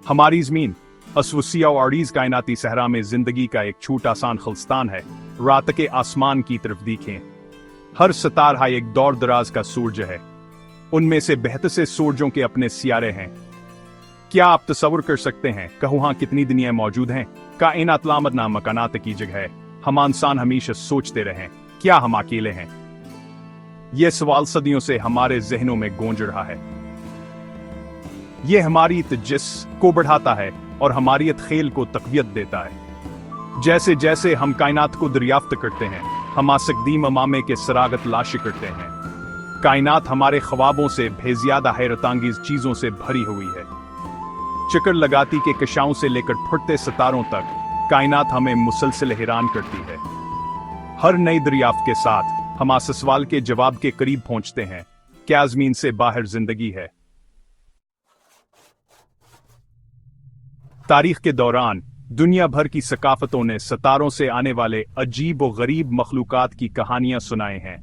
हमारी ज़मीन अस्वसिया आरीज कायनाती सहरा में जिंदगी का एक छोटा सा खलिस्तान है। रात के आसमान की तरफ देखें, हर सितारा एक दौर दराज का सूरज है। उनमें से बेहतर से सूरजों के अपने सियारे हैं। क्या आप तस्वर कर सकते हैं कि वहां कितनी दुनिया मौजूद हैं? कायनात लामत मकानात की जगह है। हम इंसान हमेशा सोचते रहे, क्या हम अकेले हैं? यह सवाल सदियों से हमारे जहनों में गूंज रहा है। यह हमारी तजस्स को बढ़ाता है और हमारी खेल को तक़वियत देता है। जैसे जैसे हम कायनात को दरियाफ्त करते हैं, हम आसकदीम अमामे के सरागत लाश करते हैं। कायनात हमारे ख्वाबों से बेज़ियादा हैरतांगीज चीजों से भरी हुई है। चक्कर लगाती के कशाओं से लेकर फुटते सितारों तक कायनात हमें मुसलसल हैरान करती है। हर नई दरियाफ्त के साथ हम इस सवाल के जवाब के करीब पहुंचते हैं, क्या ज़मीन से बाहर जिंदगी है? तारीख के दौरान दुनिया भर की सकाफतों ने सितारों से आने वाले अजीब और गरीब मखलूकात की कहानियां सुनाए हैं।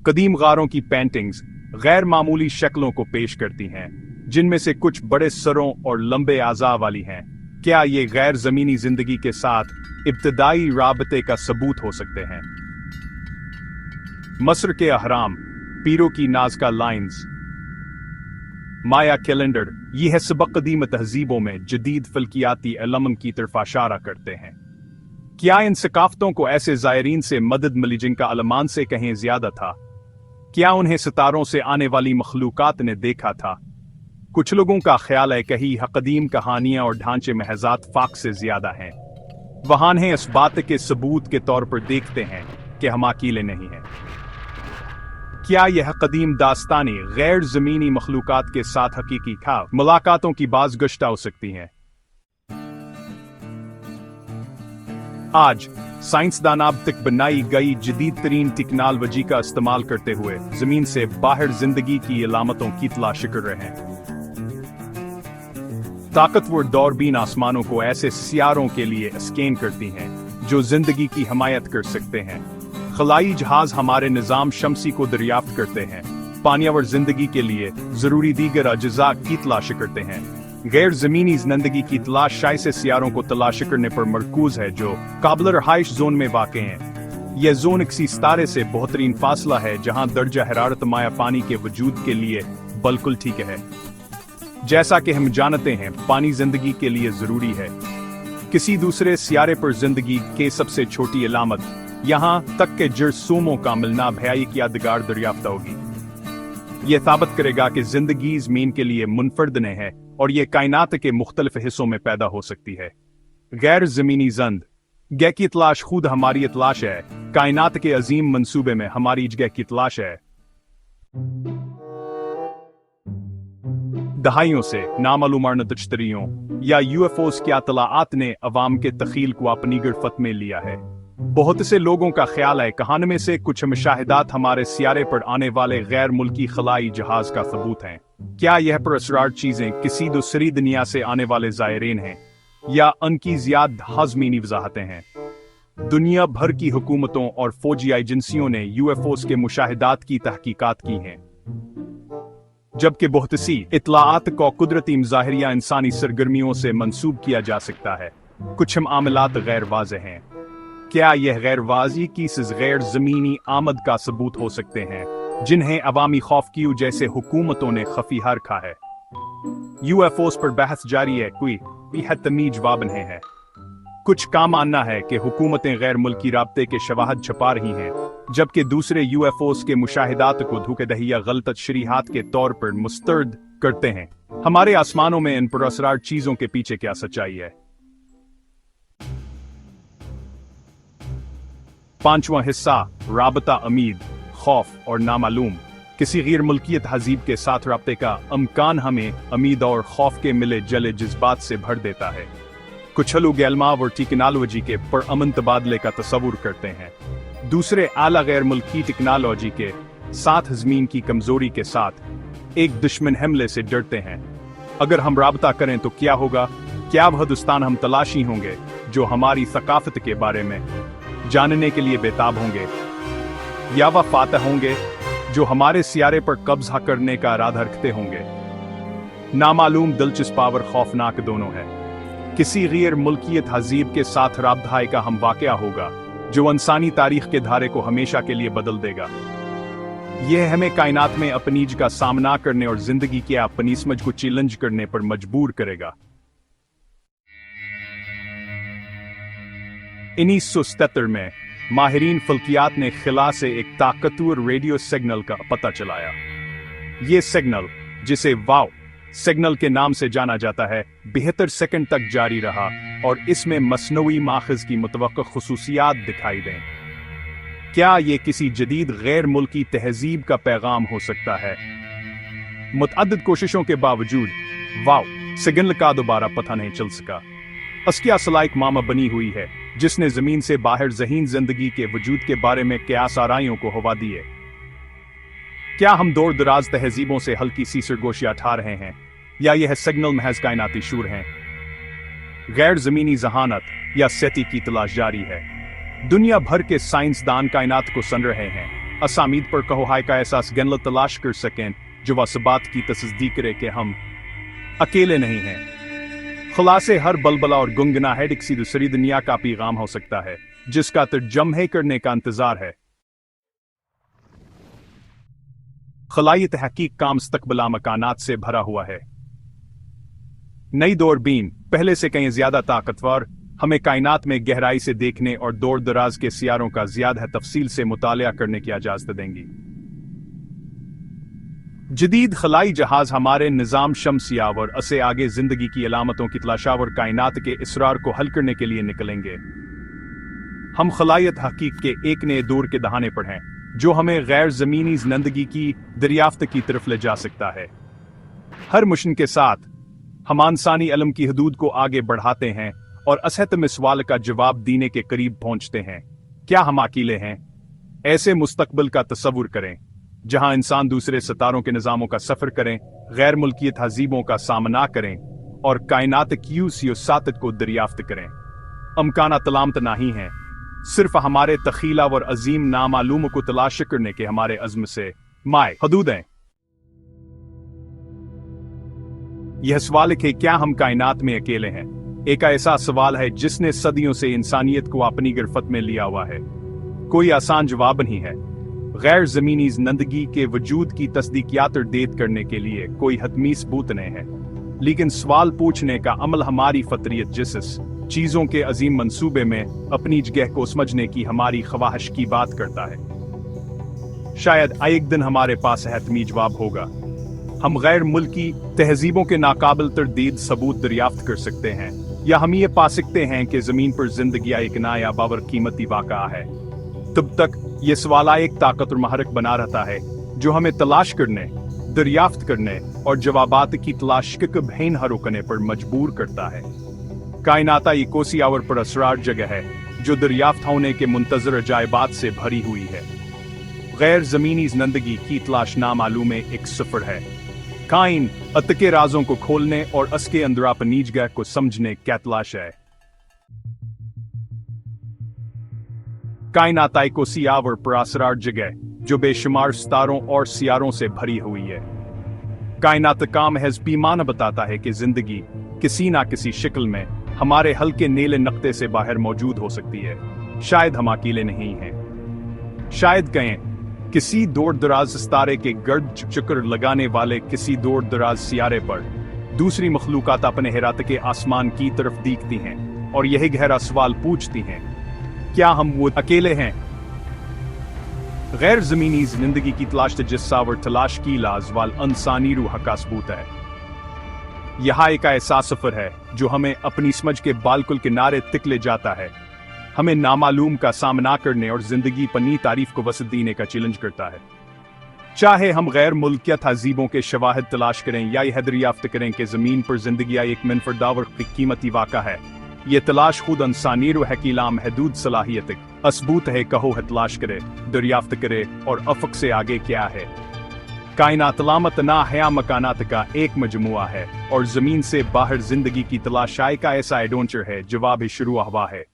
कदीम गारों की पेंटिंग्स गैर मामूली शक्लों को पेश करती हैं, जिनमें से कुछ बड़े सरों और लंबे आज़ा वाली हैं। क्या ये गैर जमीनी जिंदगी के साथ इब्तदाई राबते का सबूत हो सकते हैं? मस्र के अहराम, पीरों की नाज़का लाइन्स, माया कैलेंडर, यह सबक कदीम तहजीबों में जदीद फल्कियाती इल्म की तरफ इशारा करते हैं। क्या इन सकाफतों को ऐसे ज़ायरीन से मदद मिली जिनका अलमान से कहीं ज्यादा था? क्या उन्हें सितारों से आने वाली मखलूकात ने देखा था? कुछ लोगों का ख्याल है कि कदीम कहानियां और ढांचे महजात फाक से ज्यादा हैं। वहां इन्हें इस बात के सबूत के तौर पर देखते हैं कि हम अकेले नहीं हैं। क्या यह कदीम दास्तानी गैर जमीनी मखलूकात के साथ हकीकी मुलाकातों की बाज़गश्त हो सकती हैं? आज साइंसदान अब तक बनाई गई जदीद तरीन टेक्नोलॉजी का इस्तेमाल करते हुए जमीन से बाहर जिंदगी की अलामतों की तलाश कर रहे हैं। ताकतवर दूरबीन आसमानों को ऐसे सियारों के लिए स्कैन करती हैं जो जिंदगी की हिमायत कर सकते हैं। खलाई जहाज हमारे निज़ाम शमसी को दरियाफ्त करते हैं, पानियावर जिंदगी के लिए जरूरी दीगर अज्जा की तलाश करते हैं। गैर जमीनी जिंदगी की तलाश शायसे सियारों को तलाश करने पर मरकूज है जो काबिल रहाइश जोन में वाक़ हैं। यह जोन किसी सितारे से बेहतरीन फासला है जहां दर्जा हरारत माया पानी के वजूद के लिए बिल्कुल ठीक है। जैसा कि हम जानते हैं, पानी जिंदगी के लिए जरूरी है। किसी दूसरे सियारे पर जिंदगी के सबसे छोटी अलामत यहां तक के जरसूमों का मिलना भयाई की यादगार दरियाफ्त होगी। यह साबित करेगा कि जिंदगी ज़मीन के लिए मुनफर्द नहीं है और यह कायनात के मुख्तलिफ हिस्सों में पैदा हो सकती है। गैर जमीनी जगह की तलाश खुद हमारी तलाश है। कायनात के अजीम मंसूबे में हमारी जगह की तलाश है। दहाइयों से नामालूम तश्तरियों या यूएफओस की इत्तलाआत ने अवाम के तखील को अपनी गिरफ्त में लिया है। बहुत से लोगों का ख्याल है कहानी में से कुछ मुशाहिदात हमारे सियारे पर आने वाले गैर मुल्की खलाई जहाज का सबूत हैं। क्या यह पुरअसरार चीजें किसी दूसरी दुनिया से आने वाले ज़ायरीन हैं या उनकी ज़ियाद हाज़मीनी वजाहतें हैं? दुनिया भर की हुकूमतों और फौजी एजेंसियों ने यूएफओस के मुशाहिदात की तहकीकात की हैं, जबकि बहुत सी इत्तलाआत को कुदरती मुज़ाहिर इंसानी सरगर्मियों से मंसूब किया जा सकता है। कुछ मामलात गैर वाज़ेह हैं। क्या यह गैर वाज़ी की गैर ज़मीनी आमद का सबूत हो सकते हैं जिन्हें अवामी खौफ की जैसे हुकूमतों ने खफीहा रखा है? यूएफओस पर बहस जारी है, कोई हतमी जवाब नहीं है। कुछ का मानना है कि हुकूमतें गैर मुल्की राब्ते के शवाहद छुपा रही हैं, जबकि दूसरे यूएफओस के मुशाहिदात को धोखेदही या गलत शरीहात के तौर पर मुस्तरद करते हैं। हमारे आसमानों में इन पुरअसरार चीजों के पीछे क्या सच्चाई है? पांचवां हिस्सा, राबता उम्मीद, खौफ और नामालूम। किसी गैर मुल्कियत तहजीब के साथ राब्ते का अमकान हमें उम्मीद और खौफ के मिले जले जज्बात से भर देता है। कुछ लोग इल्माव और टेक्नोलॉजी के पुरअमन तबादले का तस्वुर करते हैं, दूसरे आला गैर मुल्की टेक्नोलॉजी के साथ ज़मीन की कमजोरी के साथ एक दुश्मन हमले से डरते हैं। अगर हम राबता करें तो क्या होगा? क्या वह हिंदुस्तान हम तलाशी होंगे जो हमारी सकाफत के बारे में जानने के लिए बेताब होंगे, या वह फातह होंगे जो हमारे सियारे पर कब्जा करने का इरादा रखते होंगे? नामालूम दिलचस्प और खौफनाक दोनों है। किसी गैर मुल्की तहजीब के साथ राबता का हम वाकया होगा जो इंसानी तारीख के धारे को हमेशा के लिए बदल देगा। यह हमें कायनात में अपनीज का सामना करने और जिंदगी के अपनी समझ को चैलेंज करने पर मजबूर करेगा। 1977 में माहिरीन फल्कियात ने खिला से एक ताकतवर रेडियो सिग्नल का पता चलाया। ये सिग्नल, जिसे वाव सिग्नल के नाम से जाना जाता है, 72 सेकंड तक जारी रहा और इसमें मसनवी माखज़ की मुतवक्किल खुसूसियात दिखाई दें। क्या ये किसी जदीद गैर मुल्की तहजीब का पैगाम हो सकता है? मुतअद्दिद कोशिशों के बावजूद वाव सिग्नल का दोबारा पता नहीं चल सका। अस्किया सलाइक मामा बनी हुई है जिसने जमीन से बाहर ज़हीन जिंदगी के वजूद के बारे में क़यास आराइयों को हवा दी है। क्या हम दूर दराज तहजीबों से हल्की सी सरगोशियां उठा रहे हैं, या यह सिग्नल महज कायनाती शूर हैं? गैर जमीनी जहानत या सती की तलाश जारी है। दुनिया भर के साइंसदान कायनात को सन रहे हैं। असामीद पर कहो हाय का एहसास गनल तलाश कर सकें जो वह बात की तस्दीक करे कि हम अकेले नहीं हैं। खुलासे हर बलबला और गुंगनाहट किसी दूसरी दुनिया का पैगाम हो सकता है जिसका तर्जमे करने का इंतजार है। खलाई तहकीक का मुस्तकबिला मकानात से भरा हुआ है। नई दूरबीन पहले से कहीं ज्यादा ताकतवर हमें कायनात में गहराई से देखने और दूर दराज के सियारों का ज्यादा तफसील से मुतालिया करने की इजाजत देंगी। जदीद खलाई जहाज हमारे निज़ाम शम्सिया और असे आगे जिंदगी की अलामतों की तलाशा और कायनात के इसरार को हल करने के लिए निकलेंगे। हम खलायत हकीक के एक नए दौर के दहाने पर हैं जो हमें गैर जमीनी जिंदगी की दरियाफ्त की तरफ ले जा सकता है। हर मिशन के साथ हम इंसानी इल्म की हदूद को आगे बढ़ाते हैं और असहत में सवाल का जवाब देने के करीब पहुंचते हैं। क्या हम अकेले हैं? ऐसे मुस्तकबिल का तसव्वुर करें जहां इंसान दूसरे सितारों के निज़ामों का सफर करें, गैर मुल्की तहजीबों का सामना करें और कायनात की सियासत को दरियाफ्त करें। अमकाना तलामत नहीं है, सिर्फ हमारे तखीला और अजीम नामालूम को तलाश करने के हमारे अज़्म से माए हदूद हैं। यह सवाल है कि क्या हम कायनात में अकेले हैं? एक ऐसा सवाल है जिसने सदियों से इंसानियत को अपनी गिरफ्त में लिया हुआ है। कोई आसान जवाब नहीं है। गैर जमीनी जिंदगी के वजूद की तस्दीकियात तरदीद करने के लिए कोई हतमी सबूत नहीं है, लेकिन सवाल पूछने का अमल हमारी फतरियत जिस चीजों के अजीम मंसूबे में अपनी जगह को समझने की हमारी ख्वाहिश की बात करता है। शायद एक दिन हमारे पास हतमी जवाब होगा। हम गैर मुल्की तहजीबों के नाकाबिल तरदीद सबूत दरियाफ्त कर सकते हैं, या हम ये पा सकते हैं कि जमीन पर जिंदगी एक नया बाबर कीमती वाक़ा है। तब तक ये सवाल एक ताकत और महरक बना रहता है जो हमें तलाश करने, दरियाफ्त करने और जवाबात की तलाश के कबहन हरोकने पर मजबूर करता है। कायनाता कोसी आवर पर असरार जगह है जो दरियाफ्त होने के मुंतजर अजायबात से भरी हुई है। गैर जमीनी जिंदगी की तलाश नामालूम एक सफर है। काइन अतके राजों को खोलने और उसके अंदर अपनी जगह को समझने की तलाश है। कायनात कोसी आवर पर असरार जगह जो बेशुमार सितारों और सियारों से भरी हुई है। कायनात का महज पैमाना बताता है कि जिंदगी किसी ना किसी शक्ल में हमारे हल्के नीले नक्ते से बाहर मौजूद हो सकती है। शायद हम अकेले नहीं हैं। शायद कहें किसी दूर दराज सितारे के गर्द चक्कर लगाने वाले किसी दूर दराज सियारे पर दूसरी मखलूकात अपने हैरात के आसमान की तरफ देखती हैं और यही गहरा सवाल पूछती हैं, क्या हम वो अकेले हैं? गैर जमीनी जिंदगी की तलाश जिस्सा और तलाश की लाजवाल इंसानी रूह का सबूत है। यह एक ऐसा सफर है जो हमें अपनी समझ के बालकुल किनारे तक ले जाता है। हमें नामालूम का सामना करने और जिंदगी पर नई तारीफ को वसत देने का चैलेंज करता है। चाहे हम गैर मुल्किया तहजीबों के शवाहिद तलाश करें या यह दरियाफ्त करें कि जमीन पर जिंदगी एक मनफरदावर कीमती वाक़ा है, ये तलाश खुद इंसानी रूह की लामहदूद सलाहियत असबूत है। कहो है तलाश करे, दरियाफ्त करे और अफक से आगे क्या है। कायनात लामत ना हया मकानात का एक मजमुआ है और जमीन से बाहर जिंदगी की तलाश का ऐसा एडवेंचर है जवाब शुरू हुआ है।